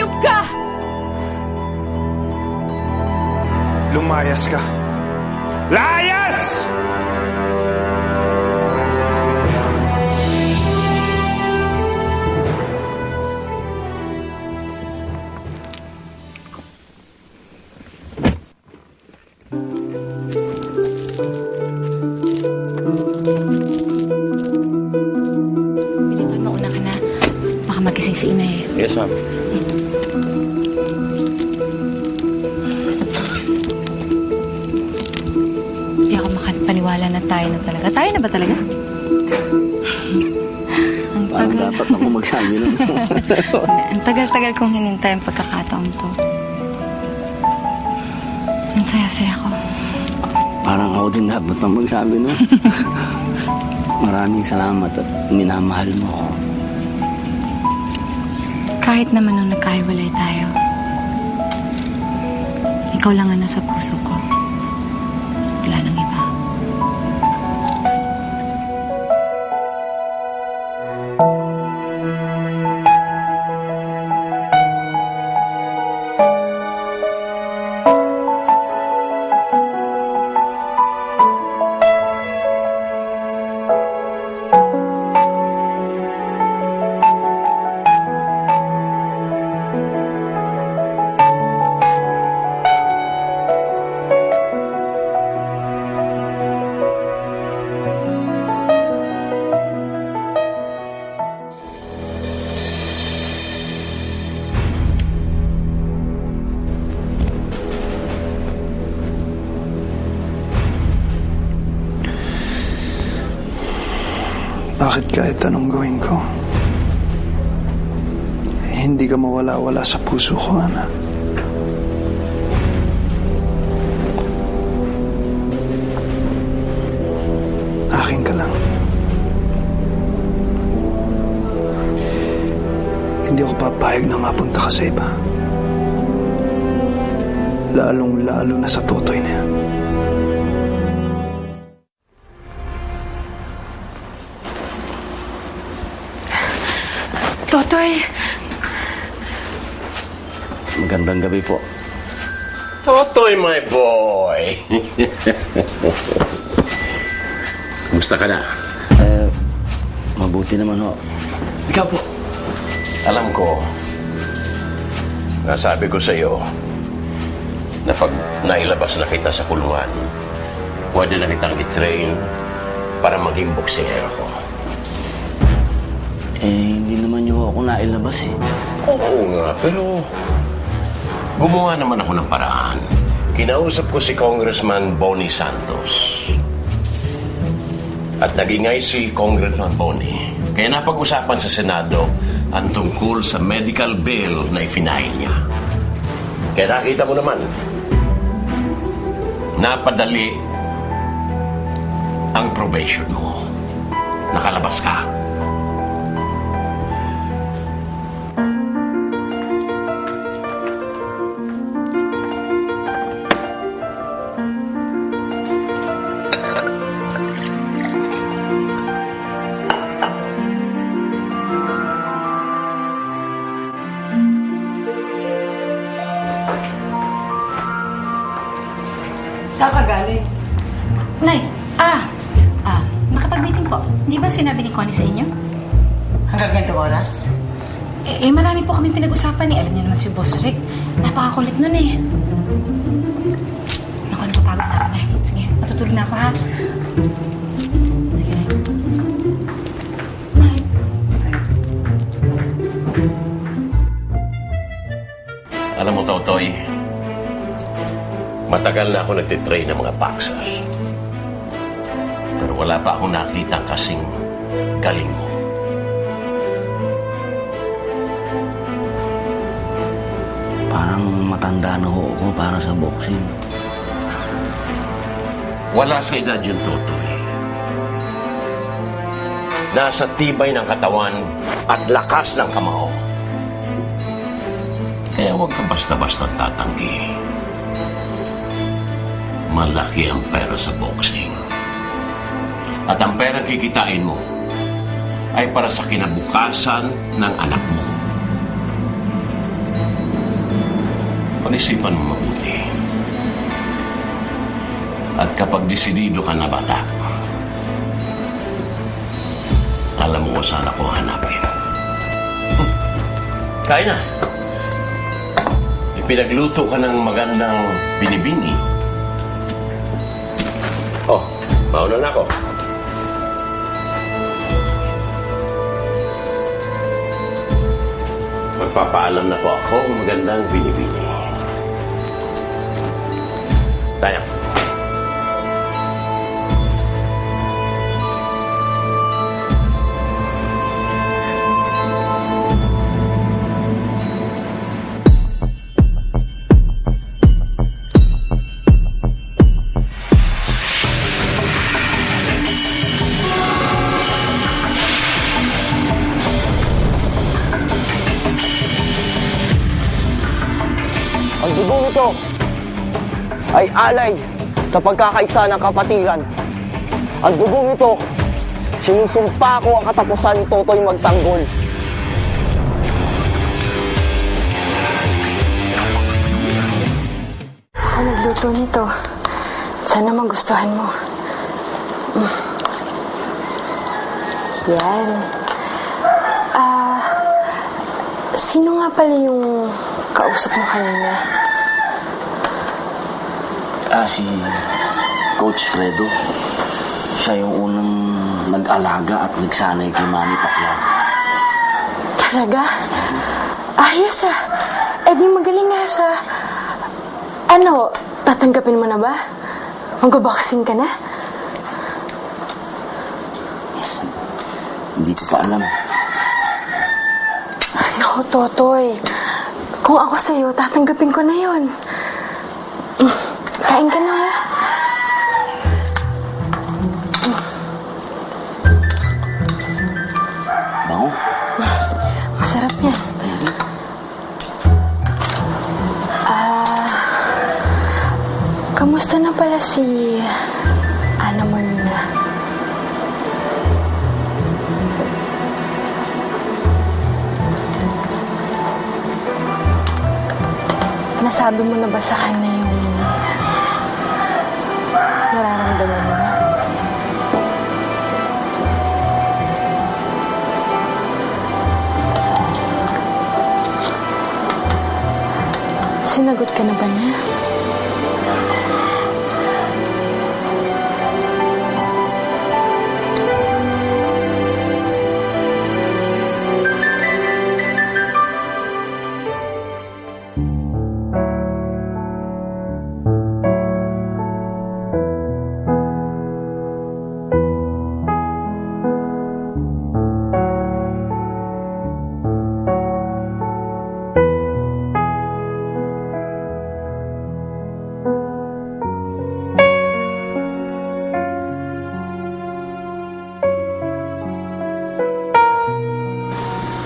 Hayop ka! Lumayas ka. Layas! Pilituan, mauna ka na. Baka magising si Ina eh. Yes, ma'am. Hindi ako makapaniwala na tayo na talaga. Tayo na ba talaga? Ang Parang tagal. dapat ako magsabi nun. Ang tagal-tagal kong hinintay ang pagkakataon to. Ang saya-saya ko. Parang ako din dapat ang magsabi nun. Maraming salamat at minamahal mo ako. Kahit naman nung nagkahiwalay tayo, ikaw lang ang nasa puso ko. Wala nang iba. Bakit kahit anong gawin ko, hindi ka mawala-wala sa puso ko, Ana? Akin ka lang. Hindi ako papayag na mapunta ka sa iba. Lalong-lalo na sa Totoy na yan. Totoy! Magandang gabi po. Totoy, my boy. Kumusta ka na? Mabuti naman ho. Ikaw po. Alam ko, nasabi ko sa iyo na pag nailabas na kita sa kulungan, pwede na kitang i-train para maging boksingero ko. Hindi naman niyo ako nailabas eh. Oo nga, pero gumawa naman ako ng paraan. Kinausap ko si Congressman Bonnie Santos. At nagingay si Congressman Bonnie. Kaya napag-usapan sa Senado ang tungkol sa medical bill na ifinail niya. Kaya nakita mo naman, napadali ang probation mo. Nakalabas ka. Saan ka galing? Nay, nakapag-meeting po. Di ba sinabi ni Connie sa inyo? Hanggang ganitong oras? Marami po kami pinag-usapan eh. Alam niyo naman si Boss Rick. Napakakulit nun eh. Naku, napapagod na ako, Nay. Sige, matutulog na ako, ha? Sige, Nay. Alam mo, Totoy, matagal na ako nagtitrain ng mga boxers. Pero wala pa akong nakita kasing galing mo. Parang matanda na ho ako para sa boxing. Wala sa edad yung Totoy. Nasa tibay ng katawan at lakas ng kamao. Kaya huwag ka basta-basta tatanggi. Malaki ang pera sa boxing. At ang perang kikitain mo ay para sa kinabukasan ng anak mo. Pag-isipan mo mabuti. At kapag desidido ka na bata, alam mo kung saan ako hanapin. Kain na. Ipinagluto ka ng magandang binibini. Oh, mauna na ako. Magpapaalam na po ako ng magandang binibini. Tayo. Ang dugo nito ay alay sa pagkakaisa ng kapatiran. Ang dugo nito, sinusumpa ko ang katapusan ni Totoy magtanggol. Ako nagluto nito. Sana magustuhan mo. Yan. Sino nga pala yung kausap mo kanina? Si Coach Fredo. Siya yung unang nag-alaga at nagsanay kay Manny Pacquiao. Talaga? Ayos ah. Eh di magaling nga siya. Ano, tatanggapin mo na ba? Magbabakasin ka na? Hindi ko pa alam. Naku, Totoy. Kung ako sa'yo, tatanggapin ko na yun. Kain ka na. Bango? Masarap yan. Kamusta na pala si Ana Molina? Nasabi mo na ba sa kanya yung nararamdaman mo? Sinagot ka na ba niya?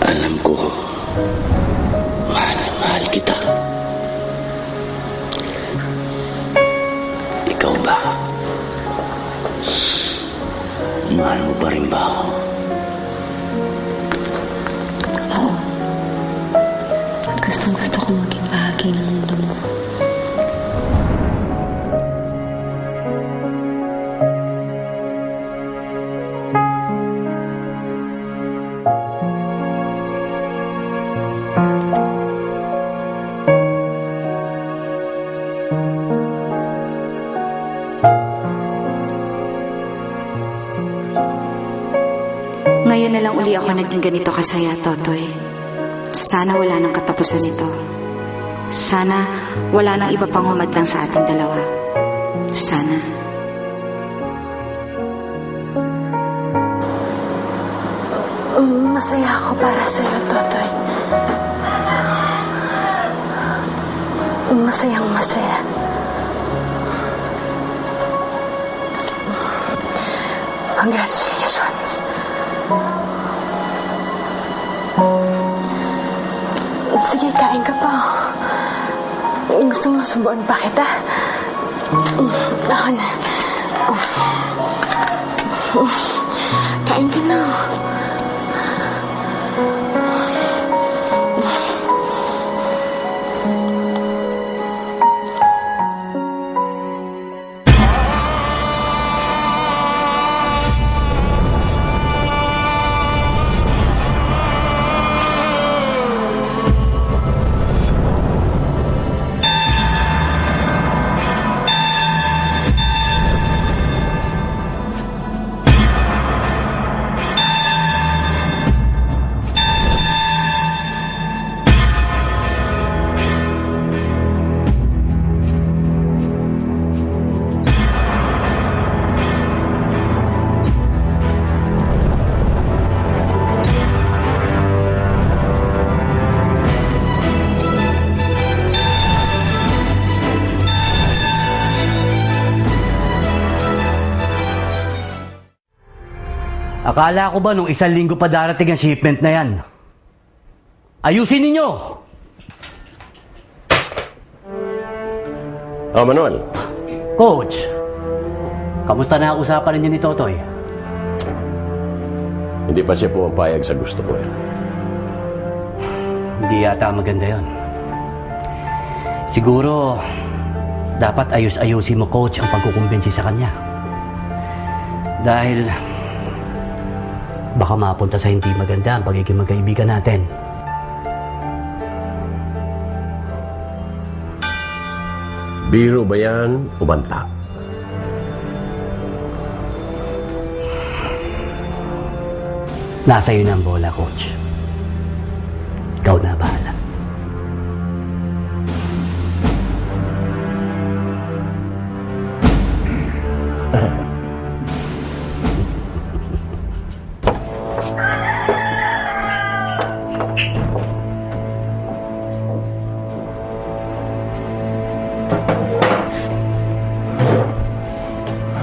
Alam ko, mahal na mahal kita. Ikaw ba? Mahal mo pa rin ba ako? Oo. Gustong-gusto ko maging bahagi ng mundo mo. Ngayon na lang uli ako naging ganito kasaya, Totoy. Sana wala nang katapusan nito. Sana wala nang iba pang humadlang sa ating dalawa. Sana. Masaya ako para sa'yo, Totoy. Masayang masaya. Congratulations. Sige, kain ka pa. Gusto mo subuan pa kita? Ako na. Kain ka na. Akala ko ba nung 1 linggo pa darating ang shipment na yan? Ayusin ninyo! Oh, Manuel. Coach, kamusta na ang usapan ninyo ni Totoy? Hindi pa siya pumapayag sa gusto ko eh. Hindi yata maganda yon. Siguro, dapat ayus-ayusin mo, Coach, ang pagkukumbinsi sa kanya. Dahil, baka mapunta sa hindi maganda ang pagiging magkaibigan natin. Biro ba yan o banta? Nasa iyo na ang bola, Coach. Ikaw na bahala.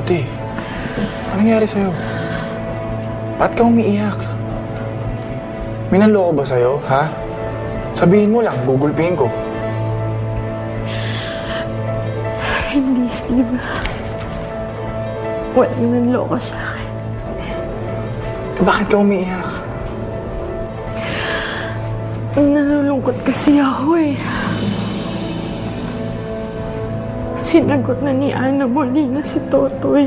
Ate, anong nangyari sa'yo? Ba't ka umiiyak? May nanloko ba sa'yo, ha? Sabihin mo lang, gugulpihin ko. Hindi, Steve. Walang nanloko sa akin. Bakit ka umiiyak? Nalulungkot kasi ako eh. Sinagot na ni Ana Molina si Totoy.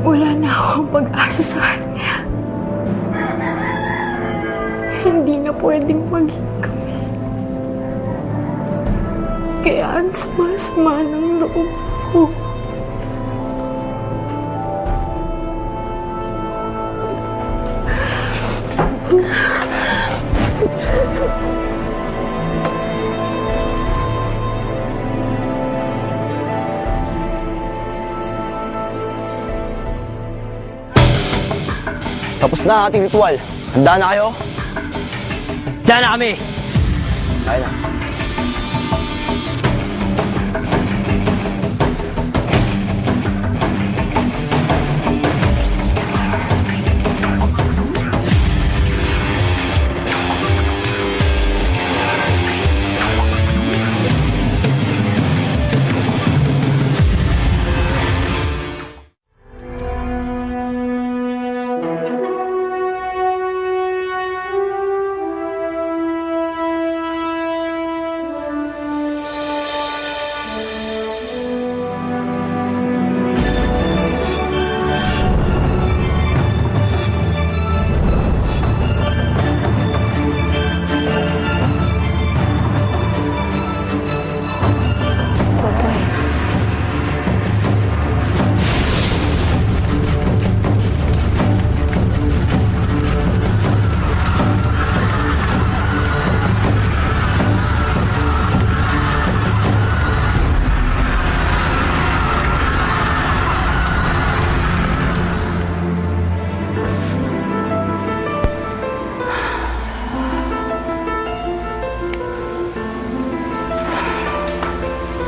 Wala na akong pag-asa sa kanya. Hindi na pwedeng maging kami. Kaya ang sama-sama ng loob ko. Tapos na ang ating ritual. Handa na kayo? Diyan na kami! Kaya na.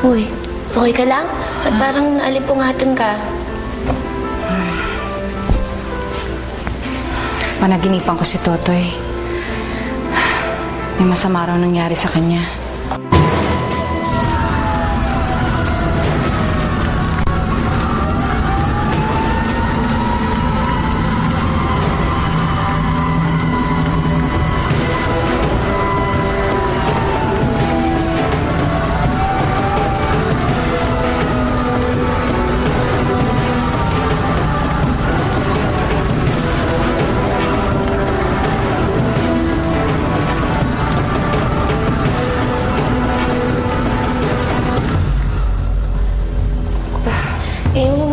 Uy, okay ka lang? At parang naalipungatan ka. Panaginipan ko si Totoy. May masama raw nangyari sa kanya.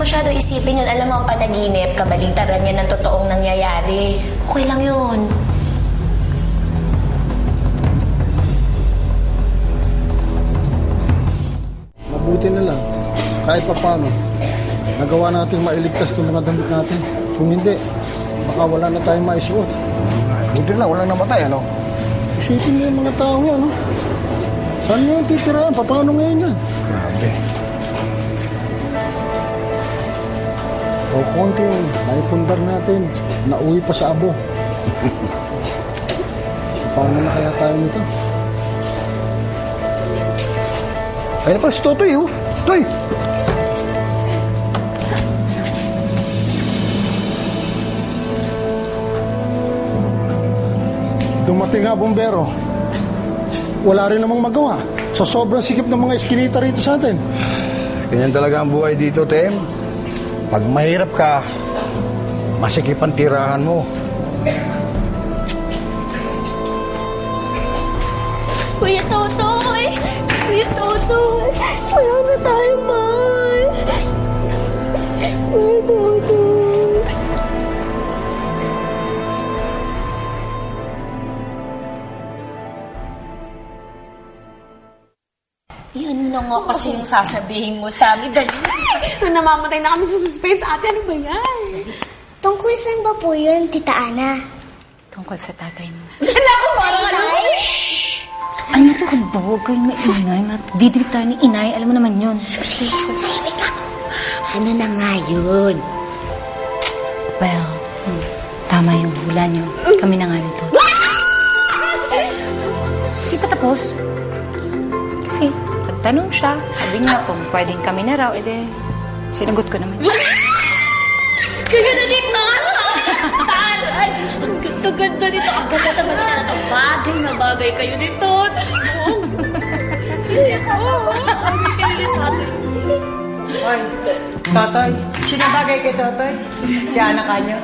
Masyado isipin yun. Alam mo, ang panaginip, kabaligtaran yan ng totoong nangyayari. Okay lang yun. Mabuti na lang. Kahit pa paano, nagawa natin mailigtas itong mga damit natin. Kung hindi, baka wala na tayong maisuot. Buti na, walang namatay, ano? Isipin niyo yung mga tao yan, no? Saan niyo yung titirayan? Paano ngayon yan? Grabe. O konti yung naipundar natin. Nauwi pa sa abo. Paano na kaya tayo nito? Ayun pa si Totoy, oh. Toy! Dumating nga, bombero. Wala rin namang magawa. Sa sobrang sikip ng mga eskinita rito sa atin. Ganyan talaga ang buhay dito, Tem. Pag mahirap ka, masikip ang tirahan mo. Kuya Totoy! Kuya Totoy! Wala na tayong bahay! Kuya Totoy! Yan na nga kasi yung sasabihin mo sa amin. Dali! Namamatay na kami sa suspense. Ate, ano ba yan? Tungkol saan ba po yun, Tita Ana? Tungkol sa tatay mo. Naku, parang ano? Ano ka ba? Huwag kayong maingay. Didilip tayo ni inay. Alam mo naman yun. Ano na nga yun? Well, tama yung hula niyo. Kami na nga nito. Hindi pa tapos. Kasi, nagtanong siya. Sabi niya kung pwedeng kami na raw. Ede, sinagot ko naman. Kaganalit na ano? Saan? Ang ganda-ganda nito. Ang ganda naman nila na bagay na bagay kayo nito. Bagay kayo nito. Hoy, Totoy. Sino bagay kay Totoy? Si anak kanyo.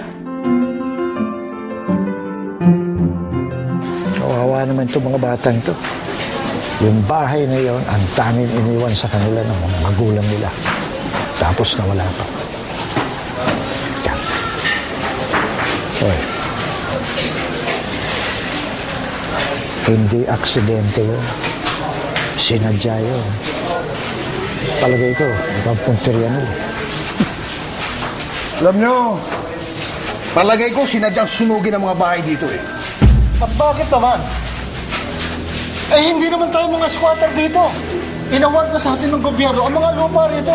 Kawawa naman itong mga batang ito. Yung bahay na yon, ang tanging iniwan sa kanila ng mga magulang nila. Tapos nawala pa. Yan. Hoy. Hindi aksidente yun. Sinadya yun. Palagay ko, ibang punteriya nila. Alam nyo, palagay ko sinadyang sunugin ang mga bahay dito eh. At bakit naman? Eh hindi naman tayo mga squatter dito. Inaward na sa atin ng gobyerno ang mga lupa rito.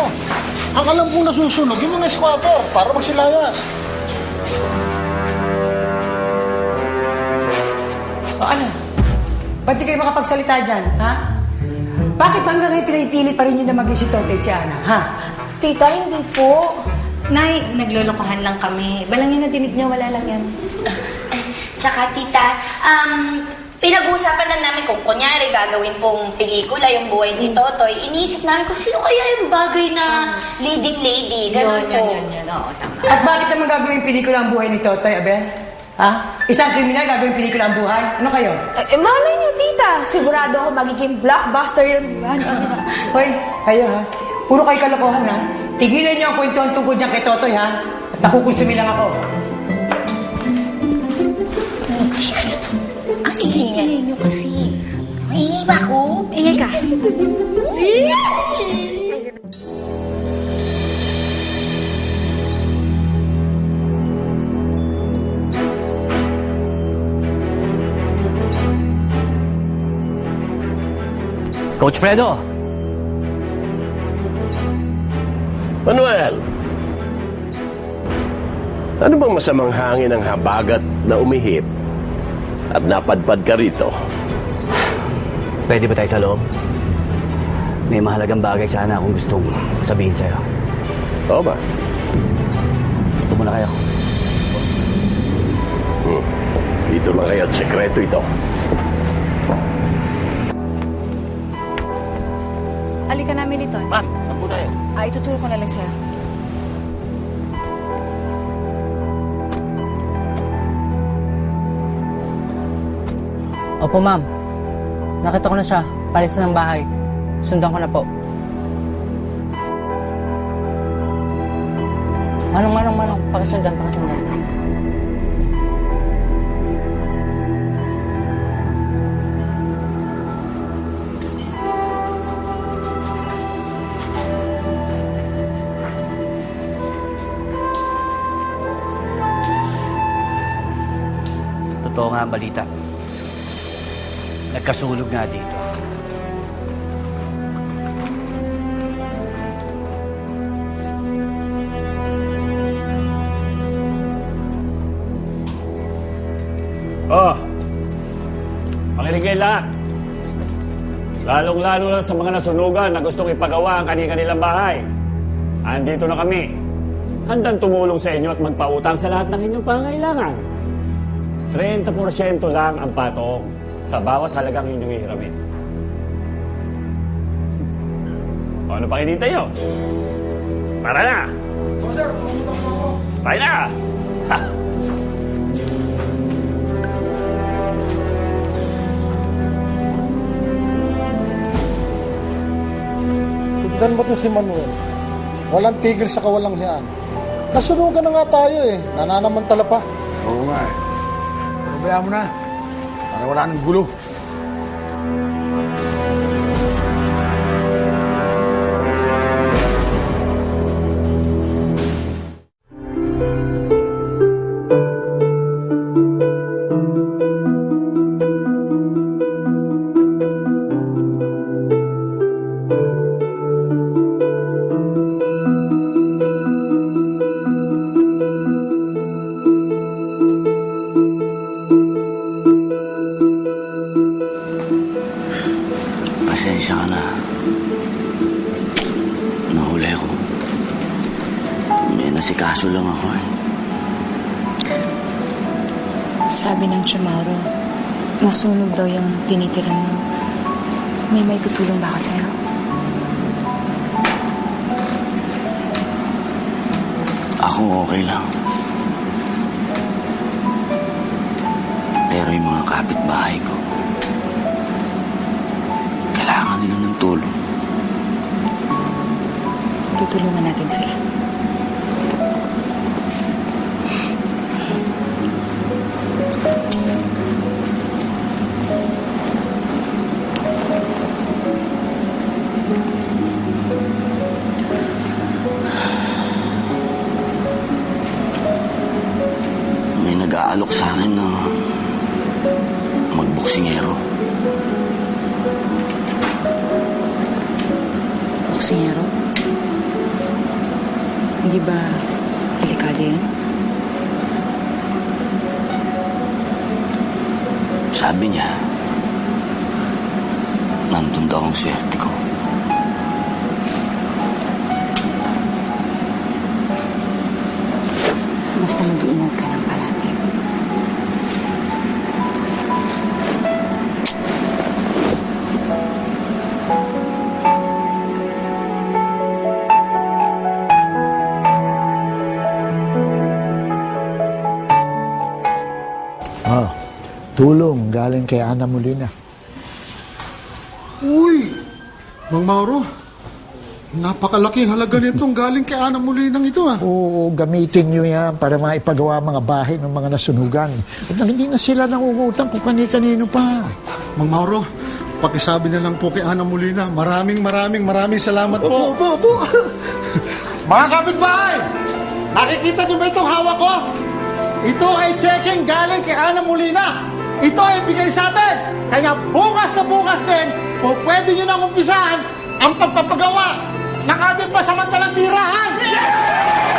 Ang alam kong nasusunog yung mga squatter para magsilayas. O ano? Ba't di kayo makapagsalita dyan, ha? Bakit ba hanggang ngayon pinipilit pa rin yun na maging si Totoy at si Ana, ha? Tita, hindi po. Nay, naglolokohan lang kami. Balang yun na dinig niyo, wala lang yan. Tsaka, tita, pinag-uusapan lang namin kung kunyari gagawin pong pelikula yung buhay ni Totoy. Iniisip namin kung sino kaya yung bagay na leading lady. Ganun po. Yun. Oo, tama. At bakit naman gagawin pelikula ang buhay ni Totoy, Abel? Ha? Isang kriminal gagawin pelikula ang buhay? Ano kayo? Malay niyo, tita. Sigurado ako magiging blockbuster yun, di ba? Hoy, kayo ha? Puro kayo kalokohan ha? Tigilan niyo ang kwentuhan tungkol dyan kay Totoy ha? At nakukonsumi lang ako. Ang ingay niyo kasi. Ingay ba ako? Ingay ka. Coach Fredo! Manuel, ano bang masamang hangin ang habagat na umihip at napadpad ka rito? Pwede ba tayo sa loob? May mahalagang bagay sana akong gustong sabihin sa'yo. Oo ba? Ito muna kayo. Dito lang kayo at sekreto ito. Alika namin dito. Ma'am, saan po tayo? Ituturo ko na lang sa'yo. Opo, ma'am. Nakita ko na siya. Palis na ng bahay. Sundan ko na po. Manong. Pakisundan. Totoo nga ang balita. Nagkasulog nga dito. Makinig kayo lahat. Lalong-lalo lang sa mga nasunugan na gustong ipagawa ang kanilang bahay. Andito na kami. Handang tumulong sa inyo at magpautang sa lahat ng inyong pangangailangan. 30% lang ang patong sa bawat halagang inyong ihiramin. O ano pa kinita nyo? Tara na! O sir, pumutang po ako. Tayo na! Ha! Tignan mo to si Manuel. Walang tigil sa kawalang siyaan. Nasunugan na nga tayo eh. Nananamantala pa. Oo nga eh. Pabayaan mo na. Para wala nang gulo. Pasensya ka na. Nahuli ako. May nasikaso lang ako eh. Sabi ng Chamorro, nasunog daw yung tinitiran mo. May tutulong ba ako sa'yo? Ako okay lang. Pero yung mga kapitbahay ko, kailangan nila ng tulong. Tutulungan natin sila. May nag-aalok sa akin na magboksingero. Boksingero? Hindi ba delikado yan? Sabi niya, nandun daw ang swerte ko. Basta mag-iingat ka lang palagi. Tulong galing kay Ana Molina. Uy! Mang Mauro, napakalaking halaga nitong galing kay Ana Molina ito ah. Oo, gamitin nyo yan para maipagawa mga bahay ng mga nasunugan. At hindi na sila nangungutang kung kani-kanino pa. Mang Mauro, pakisabi na lang po kay Ana Molina, maraming salamat po. Opo. Mga kapitbahay, nakikita niyo ba itong hawak ko? Ito ay checking galing kay Ana Molina. Ito ay bigay sa atin. Kaya bukas na bukas din, kung pwede nyo nang umpisahan ang pagpapagawa ng ating pasamantalang tirahan. Yeah!